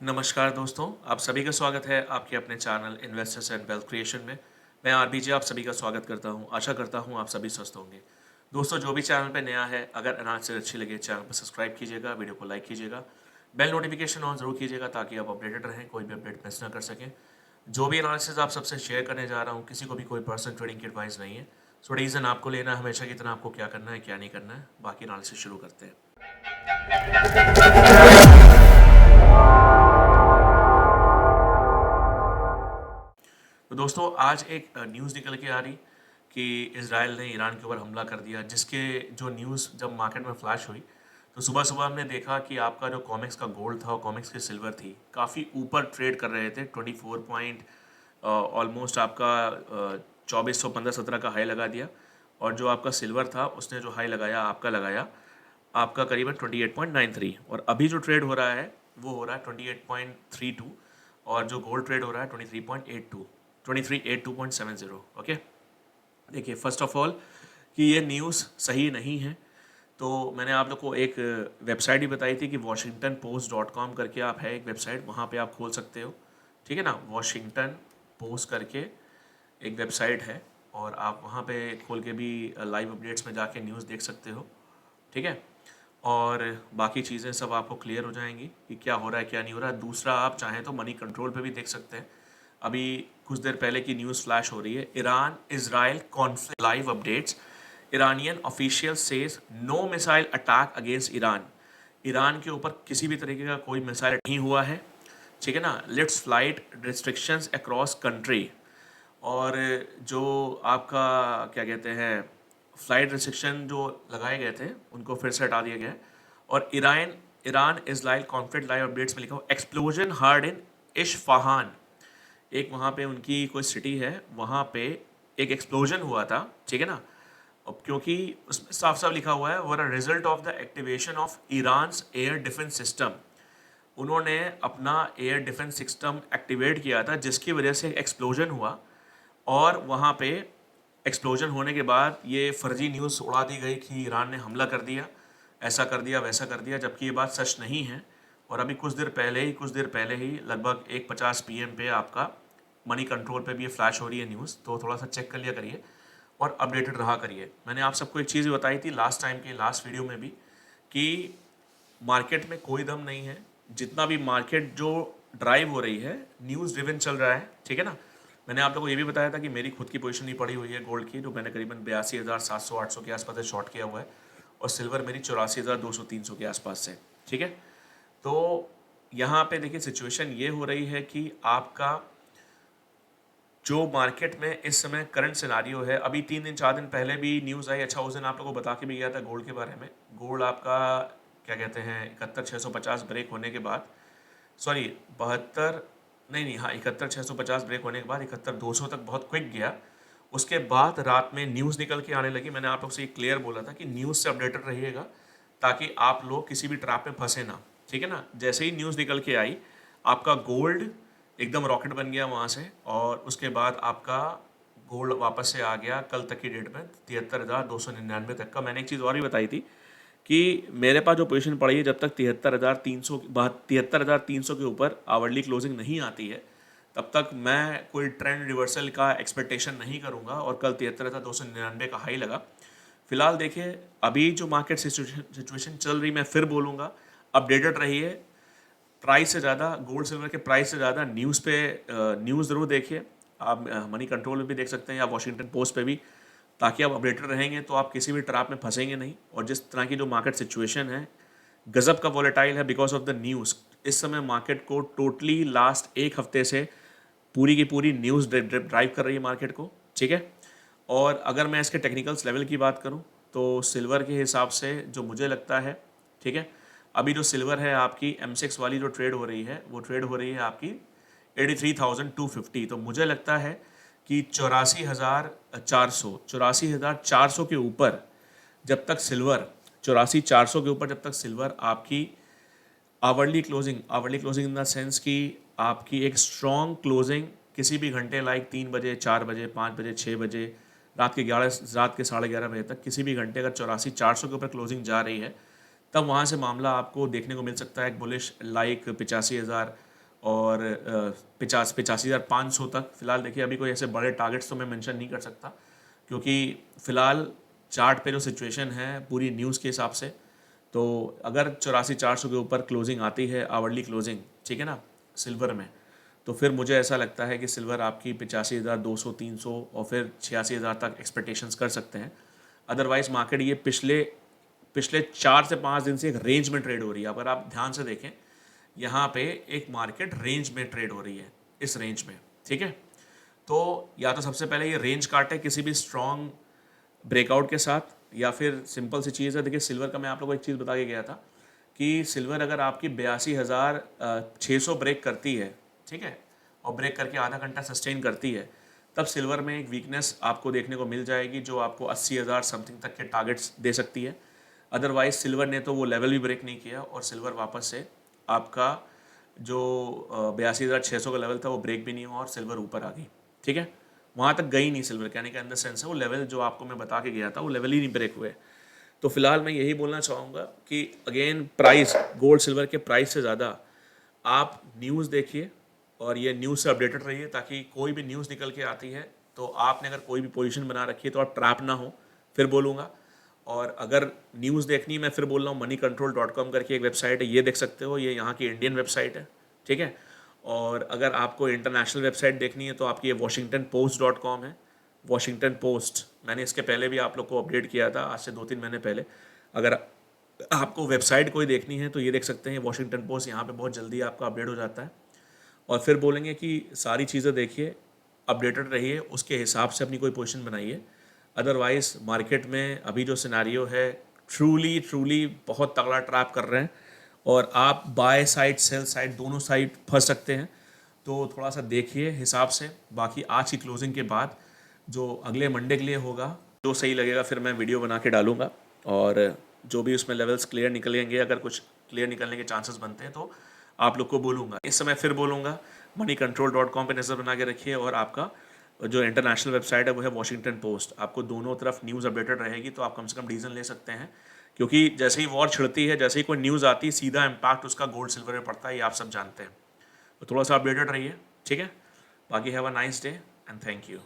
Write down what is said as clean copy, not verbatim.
नमस्कार दोस्तों, आप सभी का स्वागत है आपके अपने channel investors and wealth creation में। मैं आरबीजे आप सभी का स्वागत करता हूं। आशा करता हूं आप सभी स्वस्थ होंगे। दोस्तों, जो भी चैनल पे नया है, अगर एनालिसिस अच्छी लगे चैनल को सब्सक्राइब कीजिएगा, वीडियो को लाइक कीजिएगा, बेल नोटिफिकेशन ऑन जरूर कीजिएगा ताकि आप अपडेटेड रहें, कोई भी अपडेट मिस ना कर सकें। जो भी एनालिसिस आप सबसे शेयर करने जा रहा हूँ, किसी को भी कोई पर्सनल ट्रेडिंग की एडवाइस नहीं है। सो रीज़न आपको लेना है हमेशा की तरह, आपको क्या करना है क्या नहीं करना है। बाकी एनालिसिस शुरू करते हैं। तो दोस्तों, आज एक न्यूज़ निकल के आ रही कि इसराइल ने ईरान के ऊपर हमला कर दिया, जिसके जो न्यूज़ जब मार्केट में फ्लैश हुई तो सुबह सुबह हमने देखा कि आपका जो कॉमिक्स का गोल्ड था और कॉमिक्स की सिल्वर थी काफ़ी ऊपर ट्रेड कर रहे थे। 24 पॉइंट ऑलमोस्ट आपका 2415-17 का हाई लगा दिया। और जो आपका सिल्वर था उसने जो हाई लगाया आपका करीबन 28.93। और अभी जो ट्रेड हो रहा है वो हो रहा है 28.32। और जो गोल्ड ट्रेड हो रहा है 23.82, 2382.70। ओके, देखिए फर्स्ट ऑफ ऑल कि ये न्यूज़ सही नहीं है। तो मैंने आप लोग को एक वेबसाइट भी बताई थी कि washingtonpost.com करके आप है एक वेबसाइट, वहाँ पे आप खोल सकते हो। ठीक है ना, वॉशिंगटन पोस्ट करके एक वेबसाइट है और आप वहाँ पे खोल के भी लाइव अपडेट्स में जाके न्यूज़ देख सकते हो। ठीक है, और बाकी चीज़ें सब आपको क्लियर हो जाएंगी कि क्या हो रहा है क्या नहीं हो रहा है। दूसरा, आप चाहें तो मनी कंट्रोल पे भी देख सकते हैं। अभी कुछ देर पहले की न्यूज़ फ्लैश हो रही है, Iran Israel conflict live updates. Iranian official says no missile attack against Iran. Iran के ऊपर किसी भी तरीके का कोई मिसाइल नहीं हुआ है। ठीक है ना, lifts flight restrictions across country. और जो आपका क्या कहते हैं, फ्लाइट रिस्ट्रिक्शन जो लगाए गए थे उनको फिर से हटा दिया गया है। और Iran Iran Israel conflict live updates में लिखा हुआ एक्सप्लोजन हर्ड इन इश्फहान। एक वहाँ पे उनकी कोई सिटी है, वहाँ पे एक एक्सप्लोजन हुआ था। ठीक है ना, अब क्योंकि उसमें साफ साफ लिखा हुआ है were a result of the activation of Iran's air defence system. उन्होंने अपना एयर डिफेंस सिस्टम एक्टिवेट किया था जिसकी वजह से एक्सप्लोजन हुआ। और वहाँ पे एक्सप्लोजन होने के बाद ये फर्जी न्यूज़ उड़ा दी गई कि ईरान ने हमला कर दिया, ऐसा कर दिया वैसा कर दिया, जबकि ये बात सच नहीं है। और अभी कुछ देर पहले ही लगभग 1:50 PM पे आपका मनी कंट्रोल पे भी ये फ्लैश हो रही है न्यूज़। तो थोड़ा सा चेक कर लिया करिए और अपडेटेड रहा करिए। मैंने आप सबको एक चीज़ भी बताई थी लास्ट टाइम की लास्ट वीडियो में भी कि मार्केट में कोई दम नहीं है। जितना भी मार्केट जो ड्राइव हो रही है न्यूज़ ड्रिवन चल रहा है। ठीक है ना, मैंने आप लोगों को ये भी बताया था कि मेरी खुद की पोजीशन नहीं पड़ी हुई है गोल्ड की, जो मैंने करीबन 82,700-800 के आसपास से शॉर्ट किया हुआ है। और सिल्वर मेरी 84,200-300 के आसपास से। ठीक है, तो यहाँ पे देखिए सिचुएशन ये हो रही है कि आपका जो मार्केट में इस समय करंट सिनारियो है, अभी 3 दिन 4 दिन पहले भी न्यूज़ आई। अच्छा, उस दिन आप लोगों को बता के भी गया था गोल्ड के बारे में। गोल्ड आपका क्या कहते हैं 71,650 ब्रेक होने के बाद, सॉरी 72, नहीं हाँ 71,650 ब्रेक होने के बाद 71,200 तक बहुत क्विक गया। उसके बाद रात में न्यूज़ निकल के आने लगी। मैंने आप लोग से क्लियर बोला था कि न्यूज़ से अपडेटेड रहिएगा ताकि आप लोग किसी भी ट्रैप में फंसे ना। ठीक है ना, जैसे ही न्यूज़ निकल के आई आपका गोल्ड एकदम रॉकेट बन गया वहाँ से। और उसके बाद आपका गोल्ड वापस से आ गया कल तक की डेट में 73,299 तक का। मैंने एक चीज़ और भी बताई थी कि मेरे पास जो पोजीशन पड़ी है, जब तक 73,300 के ऊपर आवरली क्लोजिंग नहीं आती है तब तक मैं कोई ट्रेंड रिवर्सल का एक्सपेक्टेशन नहीं करूंगा। और कल 73,299 का हाई लगा। फिलहाल देखिए अभी जो मार्केट सिचुएशन चल रही, मैं फिर बोलूँगा अपडेटेड रहिए। प्राइस से ज़्यादा गोल्ड सिल्वर के प्राइस से ज़्यादा न्यूज़ ज़रूर देखिए। आप मनी कंट्रोल में भी देख सकते हैं या वॉशिंगटन पोस्ट पे भी, ताकि आप अपडेटेड रहेंगे तो आप किसी भी ट्रैप में फंसेंगे नहीं। और जिस तरह की जो मार्केट सिचुएशन है, गजब का वॉलेटाइल है बिकॉज ऑफ द न्यूज़। इस समय मार्केट को टोटली लास्ट एक हफ्ते से पूरी की पूरी न्यूज़ ड्राइव कर रही है मार्केट को। ठीक है, और अगर मैं इसके टेक्निकल्स लेवल की बात करूं तो सिल्वर के हिसाब से जो मुझे लगता है, ठीक है, अभी जो सिल्वर है आपकी M6 वाली जो ट्रेड हो रही है वो ट्रेड हो रही है आपकी 83,250। तो मुझे लगता है कि 84,400 के ऊपर जब तक सिल्वर 84,400 के ऊपर जब तक सिल्वर आपकी hourly closing in the sense कि आपकी एक स्ट्रॉन्ग क्लोजिंग किसी भी घंटे लाइक 3 बजे 4 बजे 5 बजे 6 बजे रात के 11 साढ़े 11 बजे तक किसी भी घंटे अगर 84,400 के ऊपर क्लोजिंग जा रही है, तब वहाँ से मामला आपको देखने को मिल सकता है एक बुलिश लाइक 85,000 और 85,500 तक फिलहाल देखिए। अभी कोई ऐसे बड़े टारगेट्स तो मैं मेंशन नहीं कर सकता, क्योंकि फ़िलहाल चार्ट पे जो सिचुएशन है पूरी न्यूज़ के हिसाब से, तो अगर 84,400 के ऊपर क्लोजिंग आती है, आवरली क्लोजिंग, ठीक है ना, सिल्वर में, तो फिर मुझे ऐसा लगता है कि सिल्वर आपकी 85,200, 300 और फिर 86,000 तक एक्सपेक्टेशंस कर सकते हैं। अदरवाइज मार्केट ये पिछले पिछले 4 से 5 दिन से एक रेंज में ट्रेड हो रही है। अगर आप ध्यान से देखें, यहाँ पे एक मार्केट रेंज में ट्रेड हो रही है, इस रेंज में, ठीक है। तो या तो सबसे पहले ये रेंज काटे किसी भी स्ट्रॉन्ग ब्रेकआउट के साथ, या फिर सिंपल सी चीज़ है। देखिए सिल्वर का मैं आप लोगों को एक चीज़ बता के गया था कि सिल्वर अगर आपकी 82,600 ब्रेक करती है, ठीक है, और ब्रेक करके आधा घंटा सस्टेन करती है, तब सिल्वर में एक वीकनेस आपको देखने को मिल जाएगी जो आपको 80,000 समथिंग तक के टारगेट्स दे सकती है। अदरवाइज सिल्वर ने तो वो लेवल भी ब्रेक नहीं किया और सिल्वर वापस से आपका जो 82,600 का लेवल था वो ब्रेक भी नहीं हुआ और सिल्वर ऊपर आ गई, ठीक है। वहाँ तक गई नहीं सिल्वर, कहने का इन द सेंस है वो लेवल जो आपको मैं बता के गया था वो लेवल ही नहीं ब्रेक हुए। तो फिलहाल मैं यही बोलना चाहूँगा कि अगेन प्राइस, गोल्ड सिल्वर के प्राइस से ज़्यादा आप न्यूज़ देखिए और ये न्यूज़ से अपडेटेड रहिए, ताकि कोई भी न्यूज़ निकल के आती है तो आपने अगर कोई भी पोजीशन बना रखी है तो आप ट्रैप ना हो, फिर बोलूँगा। और अगर न्यूज़ देखनी है, मैं फिर बोल रहा हूँ, moneycontrol.com करके एक वेबसाइट है, ये देख सकते हो, ये यहाँ की इंडियन वेबसाइट है, ठीक है। और अगर आपको इंटरनेशनल वेबसाइट देखनी है तो आपकी ये washingtonpost.com है, वॉशिंगटन पोस्ट। मैंने इसके पहले भी आप लोग को अपडेट किया था, आज से 2-3 महीने पहले। अगर आपको वेबसाइट कोई देखनी है तो ये देख सकते हैं, वॉशिंगटन पोस्ट, यहाँ पे बहुत जल्दी आपका अपडेट हो जाता है। और फिर बोलेंगे कि सारी चीज़ें देखिए, अपडेटेड रहिए, उसके हिसाब से अपनी कोई पोजीशन बनाइए। अदरवाइज़ मार्केट में अभी जो सिनेरियो है, ट्रूली बहुत तगड़ा ट्रैप कर रहे हैं और आप बाय साइड सेल साइड दोनों साइड फंस सकते हैं। तो थोड़ा सा देखिए हिसाब से। बाकी आज की क्लोजिंग के बाद जो अगले मंडे के लिए होगा, जो सही लगेगा फिर मैं वीडियो बना के डालूंगा, और जो भी उसमें लेवल्स क्लियर निकलेंगे, अगर कुछ क्लियर निकलने के चांसेस बनते हैं तो आप लोग को बोलूँगा। इस समय फिर बोलूँगा, moneycontrol.com पे नज़र बना के रखिए, और आपका जो इंटरनेशनल वेबसाइट है वो है वॉशिंगटन पोस्ट। आपको दोनों तरफ न्यूज़ अपडेटेड रहेगी तो आप कम से कम डिसीजन ले सकते हैं, क्योंकि जैसे ही वॉर छिड़ती है, जैसे ही कोई न्यूज़ आती है, सीधा इम्पैक्ट उसका गोल्ड सिल्वर में पड़ता है, ये आप सब जानते हैं। तो थोड़ा सा अपडेटेड रहिए, ठीक है। बाकी have a nice day and thank you.